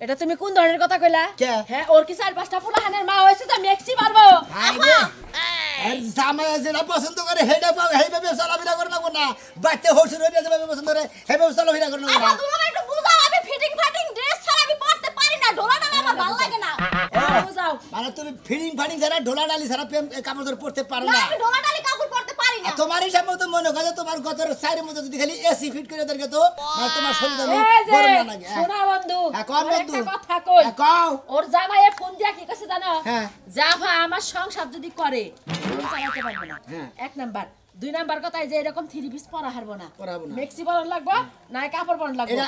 এটা তুমি কোন ধরনের কথা কইলা হ্যাঁ ওর কি 4-5টা ফুলাহানের মা হইছে তো মেক্সি পারবো আর জামাই যেটা পছন্দ করে হেডা পাও হেইভাবে চলাফেরা করে লাগবো না বাচ্চা হসুর হইয়া যেভাবে পছন্দ করে হেইভাবে চলাফেরা করে লাগবো না তুমি একটু বুঝাও আমি ফিটিং ড্রেস ছাড়া আমি পরতে পারি না ঢোলাটা আমার ভালো লাগে না বুঝাও মানে তুমি ফিটিং ছাড়া ঢোলা ডালি ছাড়া কাপড় ধরে পরতে পারো না আমি ঢোলা ডালি কাপড় পরতে পারি না তোমার হিসাব মতো মনে করে তোমার গতর সাইডের মধ্যে যদি খালি এসি ফিট করে দেরকে তো মানে তোমার শরীর আমি গরম না লাগে শোনা বন্ধু কোন বন্ধু কথা কই কও ওর জামাইয়ে ফোন দিয়া কি কইছে জানো জাফা আমার সংসার যদি করে চালাতে পারবে না এক নাম্বার 2 নাম্বার কথা যে এরকম 3 পিস পরা হারবো না মেক্সি পরন লাগবো না কাপড় পরন লাগবো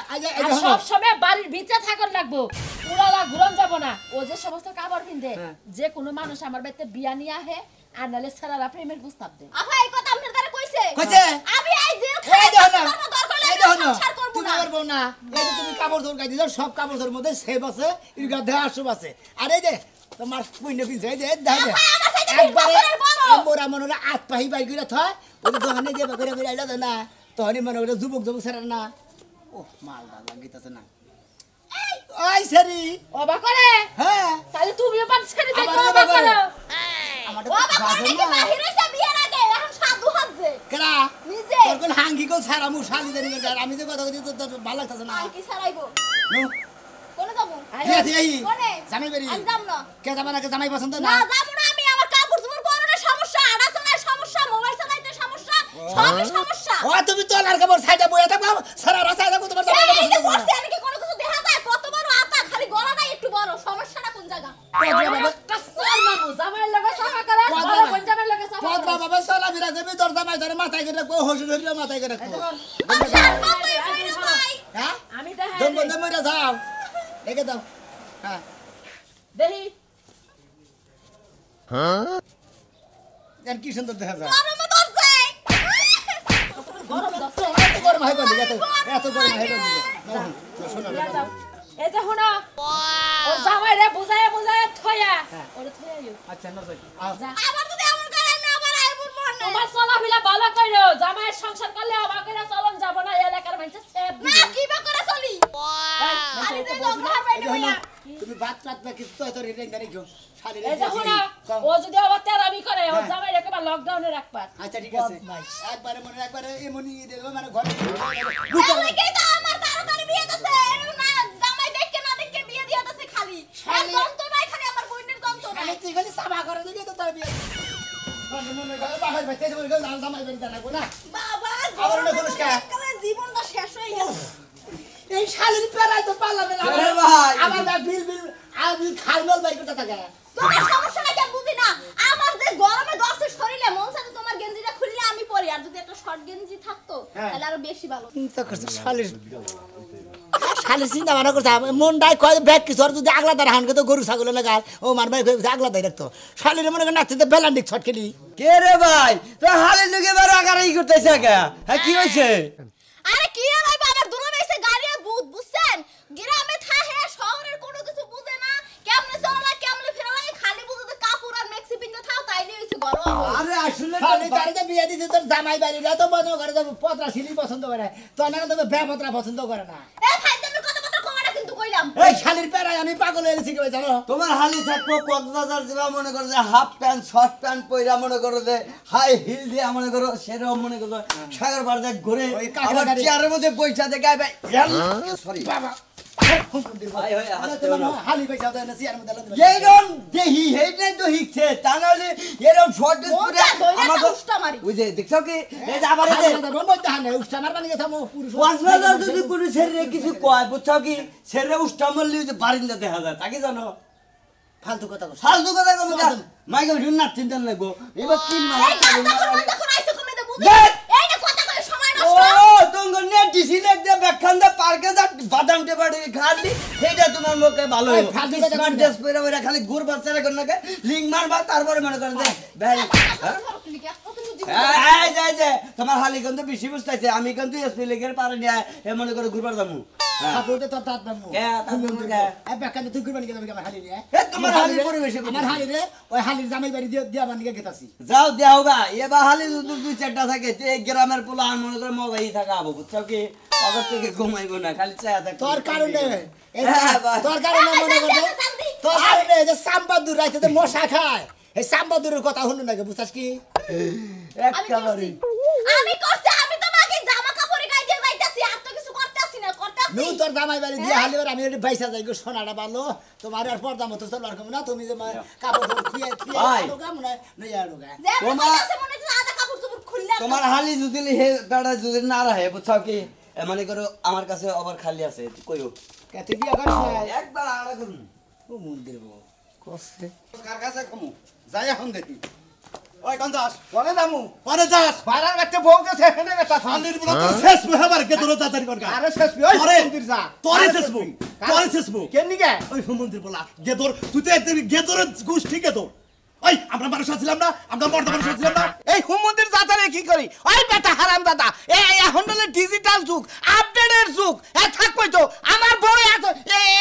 আর সব সময় বাড়ির ভিতরে থাকন লাগবো পুরালা ঘুরন যাব না ও যে সমস্ত কাপড় পিনদে যে কোনো মানুষ আমার বাড়িতে বিয়া নিয়ে আহে আর নালে সারারা প্রেমের প্রস্তাব দে আপা এই কথা আপনার দ্বারা কইছে আমি এই যে এই দেখো না তুমি পারবো না এই যে তুমি কাপড় ধর গাই দিছো সব কাপড় ধর মধ্যে সেব আছে ইরগা দেহ আসব আছে আর এই যে তোমার পুইনে পিনছে এই যে দেখো একবারে মোরা মনে আত পাহি বাই কইরা থয় ওই দোকানে দিয়ে করে করে আইলা না তহনি মনে করে যুবক সারা না ও মালদা লাগিতাছে না ওই সারি অবাক করে হ্যাঁ তাহলে তুমিও পান সারি দেখো অবাক করো আমাদের বাজে না বাহির হইছে বিয়ের আগে এখন সাধু হচ্ছে কেডা নিজে তোর কোন হাঙ্গি কোন সারা মু শালি জানি না আমি যে কথা কইছি তো ভালো লাগতাছে না কি সারাইবো নো কোনে যাবো কোনে জামাই বাড়ি আমি যাব না কে যাবা না কে জামাই পছন্দ না না যাব না আমি আমার কাপড় চোপড় পরনে সমস্যা আড়া চলায় সমস্যা মোবাইল চালাইতে সমস্যা সবই সমস্যা ও তুমি তো লার কাপড় সাইডে বইয়া থাকো সারা রাস্তায় থাকো তোমার জামাই পছন্দ না আমি কি কোনো কিছু দেখা যায় কত বড় আতা খালি গলাটা একটু বড় সমস্যাটা কোন জায়গা জামাই লাগা সাফা করা বড় কোন জামাই লাগা সাফা পদ্মা বাবা সালা বিরা করবি তোর জামাই ধরে মাথায় করে কো হসুর হইরা মাথায় করে কো হ্যাঁ আমি দেখাই দম বন্ধ মইরা যাও দেখে দাও হ্যাঁ দেহি হ্যাঁ আর কি সুন্দর দেখা যায় গরম হয় কোন দিকে এত গরম হয় কোন দিকে শোনো এই যে শোনো ও জামাই রে বুঝায় থয়া ওরে থয়াইও আচ্ছা না যাই আবার যদি এমন করে না আবার আইবুর মন না তোমার চলাফেরা ভালো কইরো জামাইয়ের সংসার করলে অবাক কইরা চলন যাব না এলাকার মানুষ সেব না কি বা করে চলি আরে তো ঘর বাইরে হইয়া তুমি বাত কিছু তো তোর রেঞ্জ রাখো শালি এই যে শোনো ও যদি আবার তেরামি করে ও জামাই রেখে বা লকডাউনে রাখবা আচ্ছা ঠিক আছে একবারে মনে একবারে এমনি দেব মানে ঘরে বুঝালে কি তো আমার তাড়াতাড়ি বিয়ে দিছে না জামাই দেখকে না দেখকে বিয়ে দিয়া দিছে খালি আর গন্ত নাই খালি আমার বইনের গন্ত নাই তুই খালি সাবা করে দিবি তো তার বিয়ে মনে করে বাবা ভাইতে বলে গেল জামাই বাড়ি জানাবো না বাবা আবার না কোনস কা জীবনটা শেষ হয়ে গেছে এই শালির পেরাই তো পারলাম না ভাই আমার বিল আমি খাইমল বাই করতে থাকে তোমার সমস্যাটা কি বুঝি না আমার যে গরমে দর্শে শরীরে মন চায় তোমার গেঞ্জিটা খুললে আমি পরি আর যদি একটা শর্ট গেঞ্জি থাকতো তাহলে আরো বেশি ভালো তো করছে শালির চিন্তা ভাবনা করছে মনটাই কয় ব্যাগ কিছু যদি আগলা তার হানকে তো গরু ছাগল লাগাল ও মার ভাই আগলা তাই রাখতো শালির মনে করে নাচতে বেলান্ডিক ছট খেলি কে রে ভাই তো হালের লোকে বার আগারাই করতেছে কে হ্যাঁ কি হইছে আরে কি আর ভাই বাবার দুনো মেসে গাড়ি ভূত বুঝছেন গ্রামে থাহে শহরের কোনো কিছু বুঝে না কেমনে চলা কেমনে ফেরালা খালি বুঝতে কাপড় আর মেক্সি পিনতে থাও তাইলে হইছে গরম আরে আসলে শালি তারে বিয়ে দিছে তোর জামাই বাড়িরা তো বন্ধ করে দেব পত্রা শিলি পছন্দ করে তো না তো বেপত্রা পছন্দ করে না এ ভাই তুমি কত কমাটা কিন্তু কইলাম এই শালির পেরাই আমি পাগল হয়ে গেছি কি জানো তোমার হালি থাকবো কক্সবাজার যাবা মনে করো যে হাফ প্যান্ট শর্ট প্যান্ট পয়রা মনে করো যে হাই হিল দিয়ে মনে করো সেরকম মনে করো সাগর বাজার ঘুরে আবার চেয়ারের মধ্যে বইসা দেখায় ভাই সরি বাবা ভাই ভাই হাসতে হলো হালি পয়সা দেয় না চেয়ার মধ্যে লঙ্গি এইরকম দেহি হেইটাই তো হিকছে তা নাহলে এরকম শর্ট ড্রেস পরে আমাকে উষ্টা মারি ওই যে দেখছো কি এই যে আবার এই যে মধ্যে হানে উষ্টা মারবা নিয়ে থামো পুরুষ কক্সবাজার যদি কোনো ছেলে কিছু কয় বুঝছো কি ছেলে উষ্টা মারলে ওই যে বারিন্দা দেখা যায় তাকে জানো ফালতু কথা কও ফালতু কথা কম মাইকে ভিডিও না চিন্তা লাগবো এবার কি যখন আইছো কমে দে বুঝি এই না কথা কই সময় নষ্ট ও তোঙ্গ নে ডিসি লেক দে ব্যাখ্যান দে পার্কে যা বাদাম টে বাড়ি খালি সেইটা তোমার মুখে ভালো হবে স্মার্ট ড্রেস পরে ওরা খালি গুড় বাচ্চারা কোন নাকে লিং মারবা তারপরে মনে করে দে ভাই এই যে তোমার হালি কিন্তু বেশি বুঝতাইছে আমি কিন্তু এসপি লেগের পারে নিয়ে এ মনে করে ঘুরবার যামু কাপড়তে তো তাত নামু কে এই বেকানে তুই ঘুরবানি কেন আমার হালি নিয়ে এ তোমার হালি পরিবেশে আমার হালি রে ওই হালির জামাই বাড়ি দিয়া বানিয়ে গেতাছি যাও দেও গা এবা হালি দুই চারটা থাকে এই গ্রামের পোলা আর মনে করে মজাই থাকা আবু বুঝছো কি আগর থেকে ঘুমাইবো না খালি চায়া থাক তোর কারণে তোর কারণে মনে করে তোর কারণে এই যে সাম্বাদুর রাইতে যে মশা খায় এই সাম্বাদুরের কথা হলো না বুঝছস কি একেবারে আমি করছি আমি তোমাকে জামা কাপড় গাই দিয়ে যাইতাছি আর তো কিছু করতেছি না করতেছি নু তোর জামাই বাড়ি দিয়া হালিবার আমি একটু বাইসা যাই গো সোনাটা ভালো তোমার আর পর্দা মতো চল আর না তুমি যে কাপড় খুইয়া আনোগা মনে নই আনোগা তোমার মনে হচ্ছে আধা কাপড় তুমি খুললা তোমার হালি যদি হে বেড়া যদি না রাহে বুঝছো কি মনে করো আমার কাছে আবার খালি আছে কইও কত বিয়া করিস না একবার আড়া করুন ও মন্দির বউ কষ্টে কার কাছে কমু যাই এখন দেখি ওই কোন যাস পরে দামু পরে যাস পাড়ার একটা বউ গেছে এখানে বেটা খালির বড় তো শেষ মেহবার কে তোর তাড়াতাড়ি কর আরে শেষ ওই মন্দির যা তোরে শেষ বউ তোরে শেষ বউ কেন নিগে ওই মন্দির বলা গে তোর তুই তো একদম গে তোর গোষ্ঠী কে তোর ওই আমরা মানুষ আছিলাম না আমরা মর্দা মানুষ আছিলাম না এই হুমন্দির যাতারে কি করি ওই বেটা হারাম দাদা এখন হলো ডিজিটাল যুগ আপডেটের যুগ থাকবই তো আমার বউ এত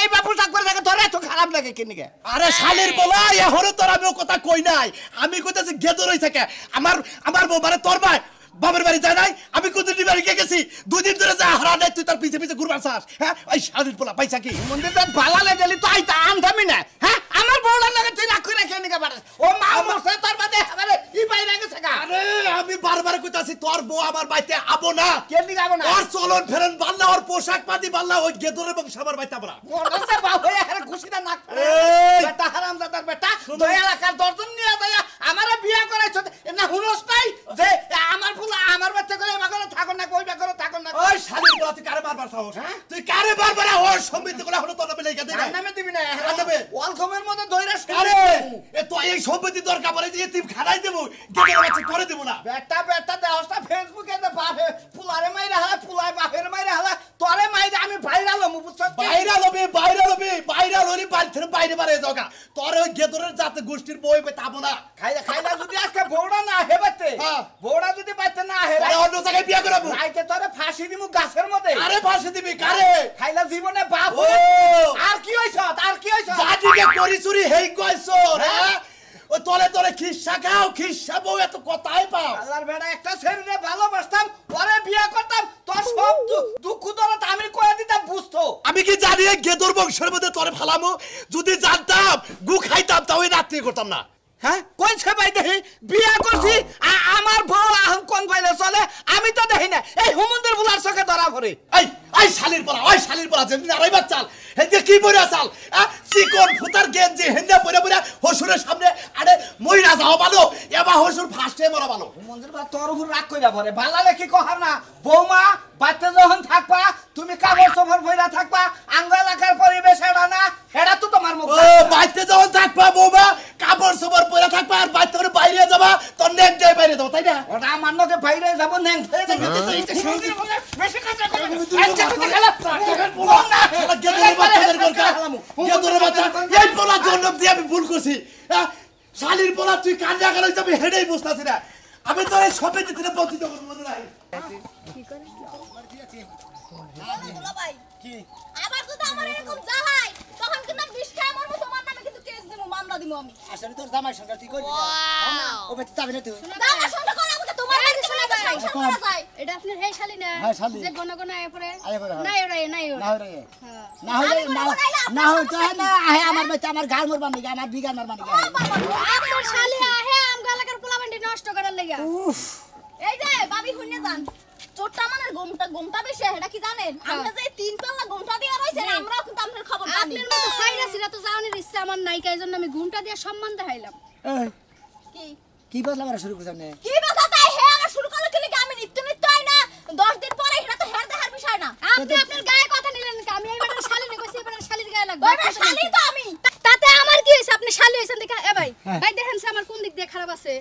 এই বাবু থাক করে থাকে তোর এত খারাপ লাগে কেন নিগে আরে শালির বলা এখনো তোর আমি কথা কই নাই আমি কইতাছি গে তোর হই থাকে আমার বউ মানে তোর ভাই বাবার বাড়ি যায় নাই আমি কুদুরি বাড়ি গেছি দুই দিন ধরে যা হারা নাই তুই তার পিছে পিছে ঘুরবার চাস হ্যাঁ ওই শালির বলা পয়সা কি মন্দিরটা ভালালে গেলি তো আইতা আনতামি না হ্যাঁ আমার বউলার লাগে তুই রাখ করে কেন নিগে বাড়াস ও মা মরছে তোর বাদে আমারে ই বাইরে গেছে গা আরে আমি বারবার কইতাছি তোর বউ আমার বাড়িতে আবো না কেন নিগে আবো না ওর চলন ফেরন বাল্লা ওর পোশাক পাতি বাল্লা ওই গেদরে বংশ আমার বাড়িতে আবো না মরছে বাবু এর খুশিটা নাক বেটা হারাম দাদার বেটা দয়া এলাকার দর্জন নিয়ে যায় আমারে বিয়া করাইছ না হুনস নাই যে আমার ফুলা আমার বাচ্চা করে এমাগরে থাকো না কই বেকরে থাকো না ওই শালির বলা তুই কারে বারবার সাহস তুই কারে বারবার ওর সম্মিত করে হলো তোর নামে লেখা দে না নামে দিবি না নামে ওয়ালকমের মধ্যে দইরাস আরে এ তো এই সম্পত্তি দরকার পড়ে যে তুই খাড়াই দেব গেদরে বাচ্চা করে দেব না বেটা দেহসটা ফেসবুকে দে বাপে ফুলারে মাইরা হালা ফুলাই বাপের মাইরা হালা তোরে মাইরা আমি ভাইরাল হমু বুঝছস ভাইরাল হবে বাইরে বারে যাওগা তোর ওই গেদরের জাতে গোষ্ঠীর বই তাবো না খাইলা যদি আজকে বউড়া না হেবাতে বউড়া যদি বাইতে না হে আরে অন্য জায়গায় বিয়া করাবো আইতে তোরে ফাঁসি দিমু গাছের মধ্যে আরে ফাঁসি দিবি কারে খাইলা জীবনে বাপ ও আর কি হইছ জাতিকে করি চুরি হেই কইছ হ্যাঁ ও তোলে খিস্সা খাও খিস্সা বউ এত কথাই পাও আল্লাহর বেটা একটা ছেলে ভালোবাসতাম পরে বিয়া করতাম তোর সব দুঃখ দরদ আমি কইয়া দিতাম বুঝতো আমি কি জানি গেদর বংশের মধ্যে তোরে ফালামু যদি জানতাম গু খাইতাম তাও এই রাত্রি করতাম না হ্যাঁ কইছে ভাই দেখি বিয়া করছি আমার বউ আহম কোন পাইলে চলে আমি তো দেখি না এই হুমন্দির বুলার চোখে ধরা পড়ে এই শালির পড়া যেদিন আড়াই চাল হেন্দে কি পরে চাল চিকন ফুতার গেঞ্জি হেন্দে পরে হসুরের সামনে আরে মইরা যাও ভালো এবার হসুর ফার্স্টে মরা ভালো হুমন্দির বা তোর উপর রাগ কইরা পড়ে ভালালে কি কহার না বৌমা বাচ্চা যখন থাকবা তুমি কাপড় চোপড় পইরা থাকবা আঙ্গ এলাকার পরিবেশ এটা না এটা তো তোমার মুখ ও বাচ্চা যখন থাকবা বৌমা কাপড় চোপড় পরে থাকবা আর বাচ্চা করে বাইরে যাবা তোর নেক যায় বাইরে যাও তাই না ওটা আমার নকে বাইরে যাব নেক বেশি কথা শালির বলা তুই কান্না গেল আমি হেডেই বুঝতেছি না আমি তো এই সবে দিতে বঞ্চিত করবো মনে নাই আবার যদি আমার এরকম জাহাই তখন কিন্তু বিষ্কায় মরবো তোমার নামে কিন্তু কেস দেব মামলা দিব আমি আসলে তোর জামাই সঙ্গে তুই কইবি ও বেটা যাবে না তুই জামার সঙ্গে কোন আমাকে তোমার বাড়ি শুনে তো সংসার করা যায় এটা আপনার হেই শালি না যে গণ গণ আয় পড়ে নাই না হয় তো না আহে আমার বাচ্চা আমার গাল মরবার নাকি আমার বিগার মারবার নাকি আপনার শালি আহে আমগা এলাকার পোলাবান্ডি নষ্ট করার লাগা এই যে ভাবি শুনে যান চোটটা মানে গমটা বেশি এটা কি জানেন আমরা যে তিন পাল্লা গমটা দিয়ে রইছে আমরাও কিন্তু আপনার খবর জানি আপনার মতো খাইরা সিরা তো জানার ইচ্ছা আমার নাই কাই জন্য আমি ঘুমটা দিয়ে সম্মান দেখাইলাম কি কি বললা মারা শুরু করছ না কি কথা তাই হে আমার শুরু করলে কি লাগি আমি নিত্য আই না 10 দিন পরে এটা তো হের দেখার বিষয় না আপনি আপনার গায়ে কথা নিলেন না আমি এইবার শালি নে কইছি এবার শালির গায়ে লাগবে ওটা শালি তো আমি তাতে আমার কি হইছে আপনি শালি হইছেন দেখা এ ভাই ভাই দেখেন আমার কোন দিক দিয়ে খারাপ আছে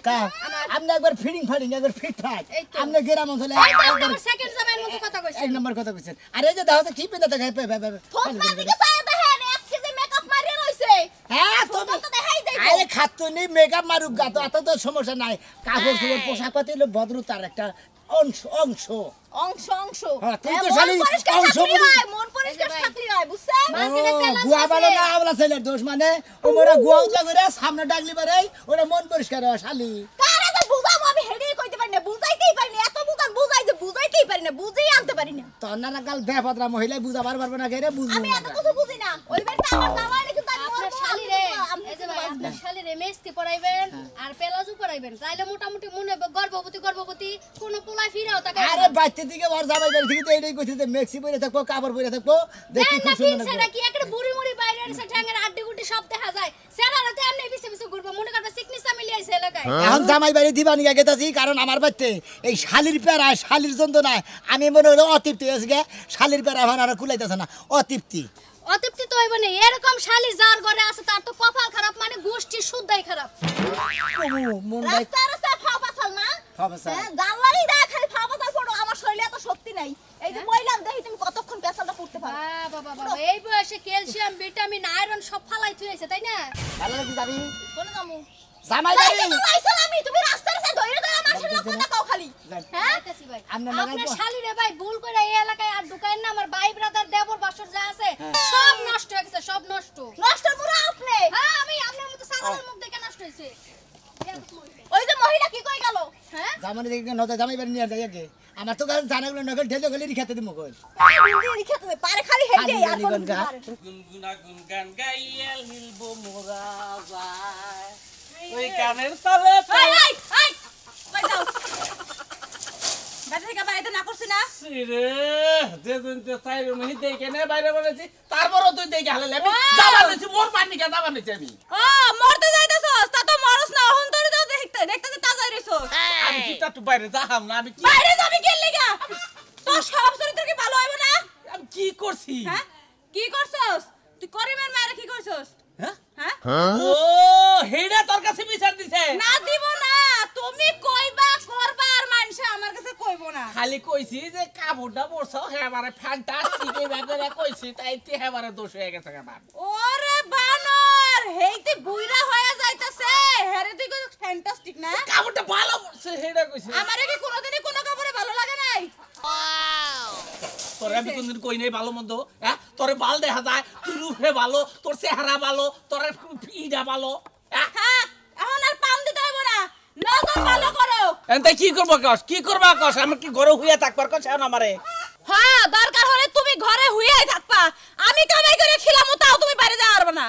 আপনি একবার ফিডিং একবার ফিট ফাট আপনি গ্রাম অঞ্চলে একবার সেকেন্ড জামাইয়ের মতো কথা কইছেন এক নম্বর কথা কইছেন আরে যে দাও কি পেন্দা থাকে ফোন দিকে চায় দেখেন 1 কেজি মেকআপ মারিয়ে রইছে হ্যাঁ তুমি তো দেখাই যাই আরে খাতুনি মেকআপ মারুক গা তো এত তো সমস্যা নাই কাপড় চোপড় পোশাক পাতি হলো ভদ্রতার একটা অংশ অংশ অংশ অংশ হ্যাঁ, তুই তো মন শালি পরিষ্কার অংশ থাকলেই বুঝি- হয়, মন পরিষ্কার থাকলেই হয়, বুঝছেন? গুয়া ভালো না আমলা ছেলের দোষ মানে ওরা গুয়া উতলা করে সামনে ডাকলি পারে ওরা মন পরিষ্কার হয় শালি কারে তো বুঝাবো আমি হেডেই কইতে পারি না, বুঝাইতেই পারি না, এত বুঝান বুঝাই যে বুঝাইতেই পারি না, বুঝেই আনতে পারি না। তোর না কাল বেপত্রা মহিলা বুঝাবার পারবে না কেরে বুঝবো আমি না এত কিছু বুঝি না, ওই বাড়িতে আমার জামাই নাকি তার আপনার শালিরে এই যে ভাই আপনার শালিরে মেস্তি পড়াইবেন আর পেলাজু পড়াইবেন তাইলে মোটামুটি মনে হবে গর্ভবতী কোনো পোলা ফিরেও তাকে আরে বাইতে দিকে ওর জামাই বাড়ি থেকে তো এইটাই কইছে যে মেক্সি পরে থাকবো কাপড় পরে থাকবো দেখি খুব সুন্দর সেটা কি একটা বুড়ি মুড়ি বাইরে এসে ঠ্যাঙ্গের আড্ডি গুটি সব দেখা যায় সেরাতে এমনি পিছে পিছে ঘুরবে মনে করবে সিকনিসা মিলিয়ে আইছে এলাকায় এখন জামাই বাড়ি দিবানি গেতাছি কারণ আমার বাড়িতে এই শালির পেরা শালির যন্ত্রণা আমি মনে হলো অতৃপ্তি হয়েছে গে শালির পেরা এখন আর কুলাইতেছে না অতৃপ্তি অতৃপ্তি তো হইব না এরকম শালি যার ঘরে আছে তার তো কপাল খারাপ মানে গোষ্ঠী শুদ্ধাই খারাপ মন ভাই রাস্তা রাস্তা ফাও পাছাল না ফাও পাছাল। হ্যাঁ, জানলারই দেখা খালি ফাও পাছাল পড়ো, আমার শরীরে এত শক্তি নাই। এই যে বইলাম দেখি তুমি কতক্ষণ পেছালটা পড়তে পারো। বাবা বাবা এই বয়সে ক্যালসিয়াম ভিটামিন আয়রন সব ফালাই থুইছে তাই না ভালো লাগি যাবি কোন জামু জামাই তাই বাড়ি তো লাইছাল আমি, তুমি রাস্তার সাথে ধইরে ধরে আমার সাথে কথা কও খালি। হ্যাঁ যাইতাছি ভাই আমরা আপনার লাগাইবো। শালিরে ভাই ভুল করে এই এলাকায় আর ঢুকাইন না আমার ভাই ব্রাদার দেবর বাসর যা আছে সব নষ্ট হয়ে গেছে সব নষ্ট নষ্ট পুরো আপনি। হ্যাঁ আমি আপনার মতো সাধারণ মুখ দেখে নষ্ট হইছে ওই যে মহিলা কি কই গেল? হ্যাঁ জামাই দেখি নদা জামাই বাড়ি নিয়ে যায় আগে আমার তো গান জানাগুলো নগল ঢেলে গেলে রিখাতে দিমু কই বিন্দি খেতে পারে খালি হেঁটে আর কোন গনগা। গুনগুনা গুনগান গাইয়াল হিলবো মোরা যায় ওই গানের তালে এই এই এই কই যাও? বাড়ি থেকে বাইরে না করছিস না? রে যে দিন তে চাইরে মহি দেখে নে বাইরে বলেছি তারপরও তুই দেখে হালে আমি যাবার নিছি মোর পানি কে যাবার নিছি আমি ও মরতে যাইতাছস তা তো মরস না হন তোরে তো দেখতেছি তাজা রইছস। আমি কি একটু বাইরে যাহাম না আমি কি বাইরে যাবি কেন লাগা? তোর সব চরিত্র কি ভালো হইব না? আমি কি করছি হ্যাঁ কি করছস? তুই করিমের মায়ের কি করছস? হ্যাঁ হ্যাঁ ও হেডা তোর কাছে বিচার দিছে না দিব না, তুমি কইবা করবা আর মানুষ আমার কাছে কইব না। খালি কইছি যে কাপড়টা পরছ হেবারে ফ্যান্টাস্টিক এই ব্যাপারে কইছি তাই তে হেবারে দোষ হয়ে গেছে আমার ওরে বানর হেইতে বুইরা হয়ে যাইতাছে হেরে তুই কই ফ্যান্টাস্টিক না? কাপড়টা ভালো পরছে হেডা কইছি আমারে কি কোনোদিনই কোনো কাপড়ে ভালো লাগে নাই? তোরে আমি কোনদিন কই নাই ভালো মন্দ হ্যাঁ তোরে বাল দেখা যায় তুই রূপে ভালো তোর চেহারা ভালো তোর ইডা ভালো হ্যাঁ হ্যাঁ এখন আর পাম দিতে হইব না, নজর ভালো করো। এনতে কি করবো কস কি করবা কস আমি কি ঘরে হুইয়া থাকবার কস এখন আমারে হ্যাঁ দরকার হলে তুমি ঘরে হুইয়াই থাকবা, আমি কামাই করে খিলামু তাও তুমি বাইরে যাওয়া পারবে না।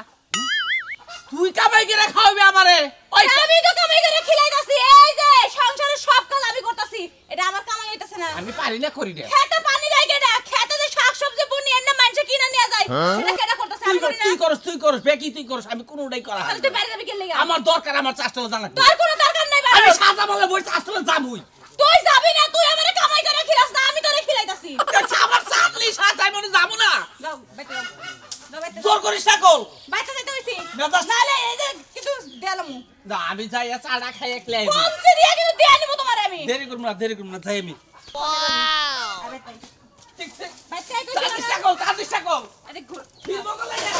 তুই কামাই করে খাওয়াবি আমারে ওই আমি তো কামাই করে খিলাইতাছি, এই যে সংসারের সব কাজ আমি করতাছি, এটা আমার কামাই হইতাছে না। আমি পারি না করি না খেতে পানি লাগে না, খেতে যে শাকসবজি বুনি এনে মানুষে কিনে নিয়ে যায়, এটা কেডা করতেছে? আমি করি না। তুই করস বেকি তুই করস আমি কোনোটাই করা হয় তাহলে না। তুই বাইরে যাবি কেন লাগা? আমার দরকার আমার চাষটা জানা তোর কোনো দরকার নাই আমি বাইরে। সাজা বলে বই চাষটা যাবই তুই যাবি না, তুই আমারে কামাই করে খিলাস না, আমি তোরে খিলাইতাছি। আমার চাকলি সাজাই মনে যাবো না যাও বাইতে যাও, যাও বাইতে যাও। জোর করিস না কল বাইতে যাইতে হইছি না, যাস। নালে এই যে কিন্তু দেলামু না আমি যাই চাড়া খাই একলাই কমছে দিয়া কিন্তু দেয়া নিব তোমারে আমি। দেরি করবো না যাই আমি আরে তাই ঠিক ঠিক বাইতে যাইতে হইছি না। তাড়াতাড়ি কল আরে ঘুর। ফিরবো কলে না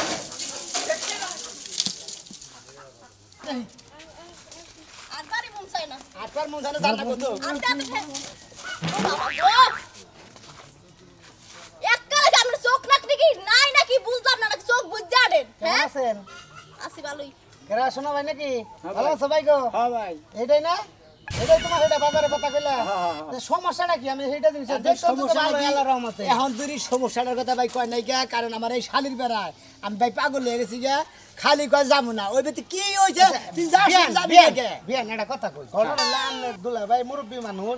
আর বাড়ি মন চাই না। আটবার মন জানা জানা কত আর দাঁত খে- ও বাবা গো। এককালে যে আপনার চোখ নাকি নাই নাকি বুঝলাম না, নাকি চোখ বুঝতে আড়েন? হ্যাঁ আছেন আসি ভালোই। কেরা শোনা ভাই নাকি ভালো আছো ভাই গো হ্যাঁ ভাই এটাই না এটাই তোমার এটা বাজারে কথা কইলা সমস্যাটা কি আমি সেইটা জিনিস দেখছো তো ভালো আল্লাহর রহমতে এখন দুরি সমস্যাটার কথা ভাই কয় নাই গা কারণ আমার এই শালির বেড়ায় আমি ভাই পাগল হয়ে গেছি গা খালি কয় যাবো না ওই বেতে কি হইছে তুই যাবি কে বিয়ান এটা কথা কই ঘটনা হলো আমনের দুলা ভাই মুরব্বি মানুষ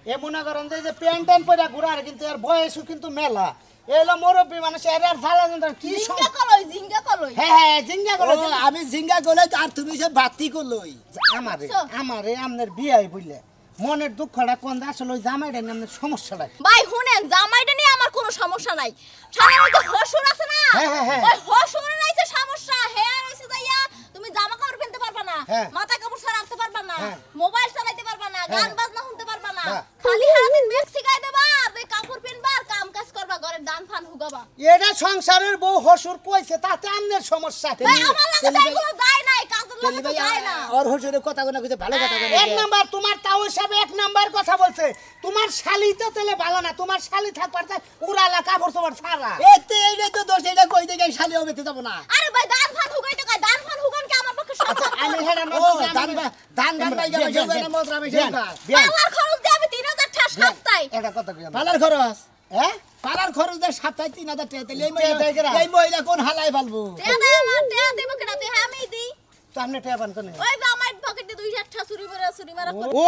এ মনে করেন যে প্যান্ট ট্যান্ট পরে ঘুরার কিন্তু এর বয়সও কিন্তু মেলা এলো মুরব্বি মানুষ এর আর ঝালা যন্ত্রণা কি জিঙ্গা কলই। হ্যাঁ জিঙ্গা গলে আমি জিঙ্গা গলে আর তুমি সব বাতি করলই আমারে আমনের বিয়াই বুঝলে মনের দুঃখটা কোন আসলে ওই জামাইটা নিয়ে আমাদের সমস্যাটা ভাই শুনেন, জামাইটা নিয়ে আমার কোনো সমস্যা নাই, সাধারণত হসুর আছে না, হ্যাঁ। ওই হসুরের আইছে সমস্যা, হেয়ার হইছে যাইয়া তুমি জামা কাপড় পরতে পারবা না, হ্যাঁ। মাথা কাপড় ছাড়া রাখতে পারবা না, হ্যাঁ। মোবাইল চালাইতে পারবা না, গান বাজনা শুনতে পারবা না, হ্যাঁ। খালি হাতে মেক্সি গায় দেবা আর ওই কাপড় পিনবা আর কাম কাজ করবা, ঘরের দান ফান হুগাবা। এটা সংসারের বউ হসুর কইছে তাতে আমনের সমস্যা ভাই আমার লাগে তো এগুলো যায় নাই, কাজের লাগে তো যায় না আর হসুরের কথা কোনা কইতে ভালো কথা কই এক নাম্বার তোমার তাও হিসাবে এক নাম্বার কথা বলছে তোমার শালি তো তেলে ভালো না তোমার শালি থাকবার চাই উড়ালা কাপড় তোমার সারা এতে এইটা তো দোষ এটা কই দেখে শালি হবে তে যাব না আরে ভাই দান ফান হুকাইতে কয় দান ফান হুকান কি আমার পক্ষে সম্ভব আমি হেডা ও ধান পাই গেল জোগানা মতরা বেশি পালার খরচ দিয়ে আমি 3000 টাকা সপ্তাহে এটা কথা কই পালার খরচ হ্যাঁ পালার খরচ দে সপ্তাহে 3000 টাকা তাইলে এই মহিলা কোন হালাই ফালবো তেদে আমার তেদে দেব কেন তুই আমি দেই তো আপনি টেবান কোনে ওই আমার পকেটে 200 টাকা চুরি মারা ও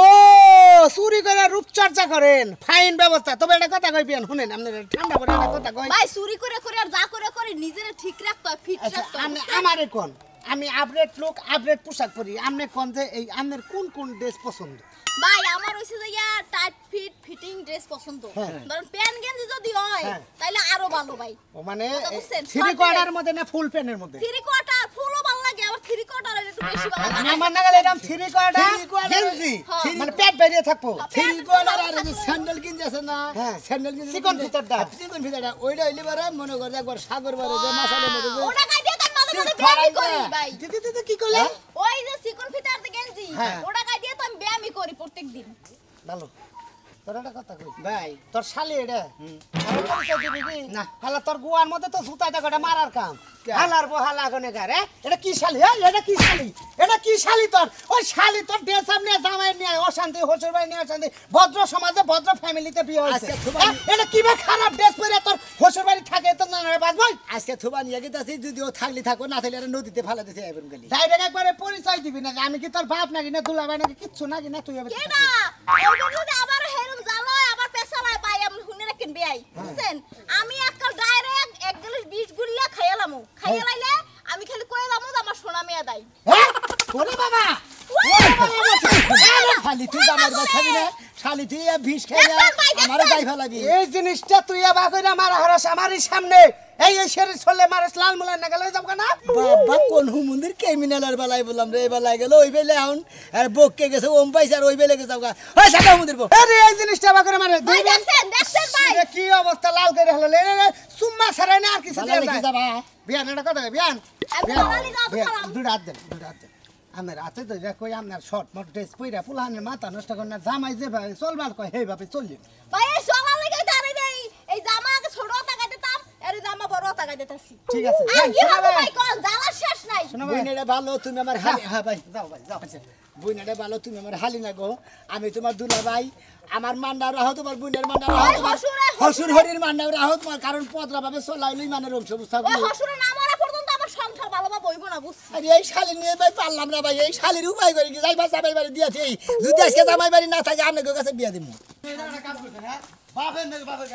চুরি করে রূপচর্চা করেন ফাইন ব্যবস্থা তবে এটা কথা কইবেন শুনেন আপনি ঠান্ডা করে একটা কথা কই ভাই চুরি করে আর যা করে নিজেরে ঠিক রাখতে হয় ফিট রাখতে হয় আপনি আমারে কোন আমি আপডেট লোক আপডেট পোশাক পরি আপনি কোন যে এই আপনার কোন ড্রেস পছন্দ ভাই আমার হইছে যে টাইট ফিটিং ড্রেস পছন্দ ধরুন প্যান্ট গেঞ্জি যদি হয় তাইলে আরো ভালো ভাই ও মানে কথা বুঝছেন? থ্রি কোয়ার্টার মধ্যে না ফুল প্যান্টের মধ্যে থ্রি কোয়ার্টার ফুলও ভালো লাগে আবার থ্রি কোয়ার্টার একটু বেশি ভালো লাগে আমার নাগালে এটা থ্রি কোয়ার্টার গেঞ্জি মানে পেট বেরিয়ে থাকবো থ্রি কোয়ার্টার আর যে স্যান্ডেল কিনতে আছে না হ্যাঁ। স্যান্ডেল কিনতে চিকন ভিতরটা। চিকন ভিতরটা ওইটা হইলে পারে মনে করে একবার সাগর বারে যে মাছালের মধ্যে যে ওটা গাই দিয়ে তার মাঝে মাঝে সে ব্যায়ামই খাড়াই করি দেয়। ভাই দিদি কি করলে ওই যে চিকন ফিতার দিয়ে গেঞ্জি ওটা গাই দিয়ে তো আমি ব্যায়ামই করি প্রত্যেকদিন ভালো তোর একটা কথা কই ভাই তোর শালি এটা আরো পরিচয় দিবি কি না হালা তোর গুয়ার মধ্যে তো সুতা টাকাটা মারার কাম হালার বো হালা কোনে গারে এটা কি শালি হ্যাঁ এটা কি শালি তোর ওই শালি তোর ড্রেস সামনে জামাই নিয়ে অশান্তি হসুর ভাই নিয়ে অশান্তি ভদ্র সমাজে ভদ্র ফ্যামিলিতে বিয়ে হয়েছে আজকে থুবানি। এটা কিবা খারাপ ড্রেস পরে তোর হসুর বাড়ি থাকে তো না বাদ ভাই আজকে থুবা নিয়ে গেছি যদি ও থাকলি থাকো না থাকলে আর নদীতে ফেলা দিতে আইবেন গেলি ডাইরেক্ট একবারে পরিচয় দিবি না আমি কি তোর বাপ নাকি না দুলাভাই নাকি কিচ্ছু নাকি না তুই এবার কে না ওই যদি আবার হেরম জালয় আবার পেছালায় পাই আমি হুনে রাখেন বেয়াই বুঝছেন আমি একটা ডাইরেক্ট এক গ্লাস 20 গুল্লা খাইলামু খাইলাইলে আমি খালি কইলামু যে আমার সোনা মেয়া দাই হ্যাঁ ওরে বাবা খালি তুই আমার বাছাবি না শালি তুই বিষ খেয়ে আমারও গাই ফেলাবি এই জিনিসটা তুই আবার কইরা মারা হরাস আমারই সামনে এই শের ছলে মারাস লাল মুলা না গেলে যাব না বাবা কোন হুমুন্দির ক্রিমিনালের বেলায় বললাম রে এই বেলায় গেল ওই বেলে এখন আর বককে গেছে ওম পাইছে আর ওই বেলে গেছে ওই সাকা হুমুন্দির বক আরে এই জিনিসটা আবার করে মারে ভাই দেখছেন ভাই এটা কি অবস্থা লাল করে হলো সুম্মা ছাড়াই না আর কিছু ভালো লিখে যাবা বিয়ান এটা কথা বিয়ান আমি বাঙালি যাও তো সালাম দুটা হাত দেন আমার হাতে তো কই আপনার শর্ট মট ড্রেস পইরা পুলানের মাথা নষ্ট করে না জামাই যে ভাই চলবার কয় হেই ভাবে চলি ভাই এই সোনা লাগা দাঁড়াই দেই এই জামা আগে ছোট টাকা দিতাম এর জামা বড় টাকা দিতাছি ঠিক আছে আর কি হবে ভাই কোন জ্বালা শেষ নাই বুইনেটা ভালো তুমি আমার হালি হ্যাঁ ভাই যাও ভাই যাও বুইনেটা ভালো তুমি আমার হালি না গো আমি তোমার দুলা ভাই আমার মান্ডাও রাহো তোমার বুইনের মান্ডাও রাহো তোমার হসুর হরির মান্ডাও রাহো তোমার কারণ পদরা ভাবে চলাইলই মানে রংস বুঝতা ওই হসুরে না মারা পর্যন্ত আমার সংসার ভালোভাবে হইব না বুঝছ আরে এই শালি নিয়ে ভাই পারলাম না ভাই এই শালির উপায় করি কি যাই ভাই জামাই বাড়ি দিয়েছে যদি আজকে জামাই বাড়ি না থাকে আপনাদের কাছে বিয়া দিব বাপের নাকি বাপের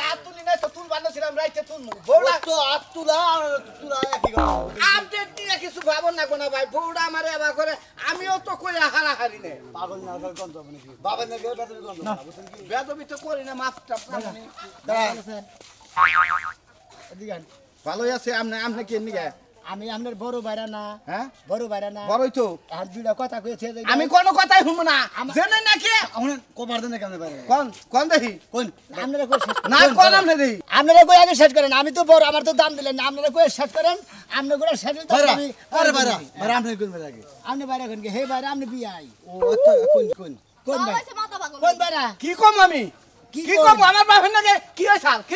হাত তুলি নাই তো তুল বানাছিলাম রাইতে তুল বউলা তো হাত তুলা একই কথা আপডেট নিয়ে কিছু ভাবন না কোনা ভাই বউটা আমারে আবার করে আমিও তো কই হারাহারি নে বাবার না গন্ধ নাকি বাবার নাকি বেদবি গন্ধ বেদবি তো করি না মাফটা ভালোই আছে আপনি কি নিগে আমি আপনার বড় বাইরা না হ্যাঁ বড় বাইরা না বড়ই তো আর দুইটা কথা কইছে যে আমি কোনো কথাই শুনবো না জেনে নাকি কোবার দেন কেমনে বাইরে কোন দেখি কোন আপনারা কই শেষ না কোন আপনি দেখি আপনারা কই আগে শেষ করেন আমি তো বড় আমার তো দাম দিলেন না আপনারা কই শেষ করেন আপনি করে শেষ তো আমি আরে বাইরা বাইরা আপনি কোন লাগে আপনি বাইরে কোন হে বাইরে আপনি বিয়াই ও আচ্ছা কোন কোন কোন ভাই হইছে মাথা পাগল কোন বাইরা কি কম আমি কি কম আমার বাপের নাকি কি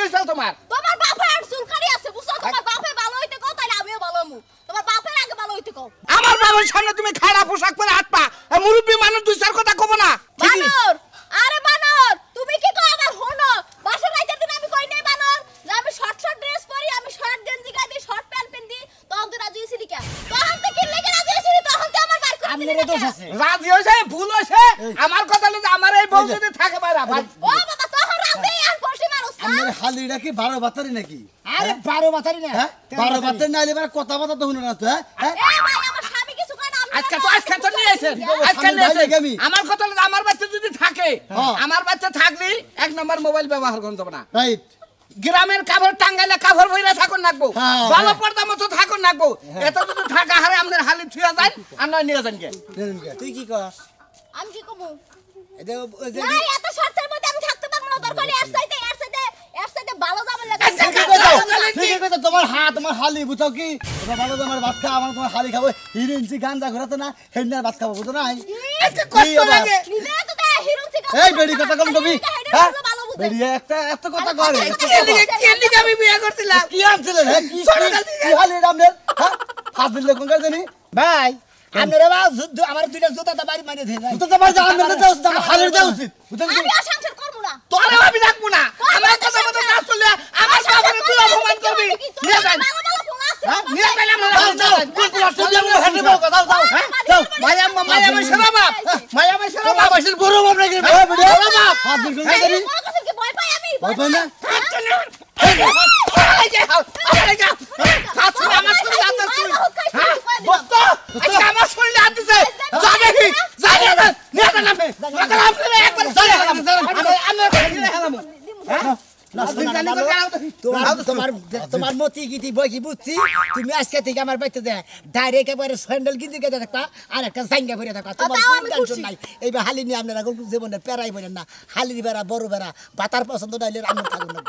হইছাল তোমার তোমার বাপের চুলকানি আছে বুঝছো তোমার বাপে ভালো হইতে কও তাইলে আমিও ভালো হমু তোমার বাপের আগে ভালো হইতে কও আমার বাবার সামনে তুমি খাড়া পোশাক পরে হাত পা মুরব্বী মানুষ দুই চার কথা কব না বানর আরে বানর তুমি কি কও আমার হনো বাসা রাইতে দিন আমি কই নাই বানর যে আমি শর্ট ড্রেস পরি আমি শর্ট গেঞ্জি গাই দিই শর্ট প্যান্ট পিন্দি তখন তো রাজি হইছিলি কে তখন তো কি লাগি রাজি হইছিলি তখন তো আমার বাইর করে দিলি আপনার দোষ আছে রাজি হইছে ভুল হইছে আমার কথা হলো যে আমার এই বউ যদি থাকে বাইরা ভাই ও বাবা তখন রাজি আর পড়ছি মানুষ আমার হালিটা কি 12 বাতারি নাকি আরে 12 মাথারি না হ্যাঁ 12 বাতারি না এবার কথা কথা তো শুনো না তো হ্যাঁ এ ভাই আমার স্বামী কিছু কয় না আজকে তো নিয়ে আইছেন আজকে নিয়ে আইছেন আমার কথা হলো যে আমার বাচ্চা যদি থাকে আমার বাচ্চা থাকলে এক নম্বর মোবাইল ব্যবহার করতে হবে না রাইট গ্রামের কাপড় টাঙ্গাইলে কাপড় বইরা থাকুন নাকবো ভালো পর্দা মতো থাকুন নাকবো এত যদি থাকা হারে আপনার হালি থুয়া যায় আর নয় নিয়ে যান কে তুই কি কস আমি কি কমু এটা নাই এত শর্তের মধ্যে আমি থাকতে পারবো না দরকার এর সাইডে চাইতে ভালো জামাই লাগে ঠিক আছে তোমার হাত তোমার হালি বুঝো কি ওটা ভালো তোমার ভাত খাওয়া আমার তোমার হালি খাবো হিরিনছি গাঞ্জা ঘোরাতে না হেন্নার ভাত খাবো বুঝো না একটু কষ্ট লাগে নিজে তো দে হিরুচি এই বেড়ি কথা কম কবি হ্যাঁ বেড়ি একটা কথা করে কেলিকে আমি বিয়ে করছিলাম কি আনছিলেন হ্যাঁ কি হালি রামনের হ্যাঁ হাত দিলে কোন কাজে নি ভাই আপনারা আমার দুইটা জুতা বাড়ি মারিয়ে দিয়ে তো তোমার যা আমনে দাও হালির দাও উচিত বুঝছেন কি আমি আর সংসার করব না তোরে আমি রাখবো না আমার কথা মতো কাজ চলে আমার বাবারে তুই অপমান করবি নিয়ে যান নিয়ে যান আমার কোন প্লাস্টিক দিয়ে আমরা হেঁটে দাও দাও দাও যাও মায়া মাইশরা বাপ মায়া মাইশরা বাপ বাবাসের বড় বাপ নাকি হ্যাঁ বেড়ি বাপ হাত দিল কোন কাজে নি কি ভয় পাই আমি ভয় পাই না এই যে আরে যা কাছে আমার শুনে আদর তুই হ্যাঁ বস্ত আচ্ছা আমার শুনে আদছে জানে কি জানে না নিয়ে যান আপনি মাকে আপনি একবার জানে আমি হেলাম হ্যাঁ তোমার মতি গীতি বই কি বুঝছি তুমি আজকে থেকে আমার বাড়িতে দেয় ডাইরেক্ট একেবারে স্যান্ডেল কিনতে গেছে দেখবা আর একটা জাঙ্গা ভরে দেখবা তোমার কোনো টেনশন নাই এইবার হালি নিয়ে আপনারা জীবনে পেরাই বলেন না হালির বেড়া বড় বেড়া বাতার পছন্দ নাইলে আমি থাকুন না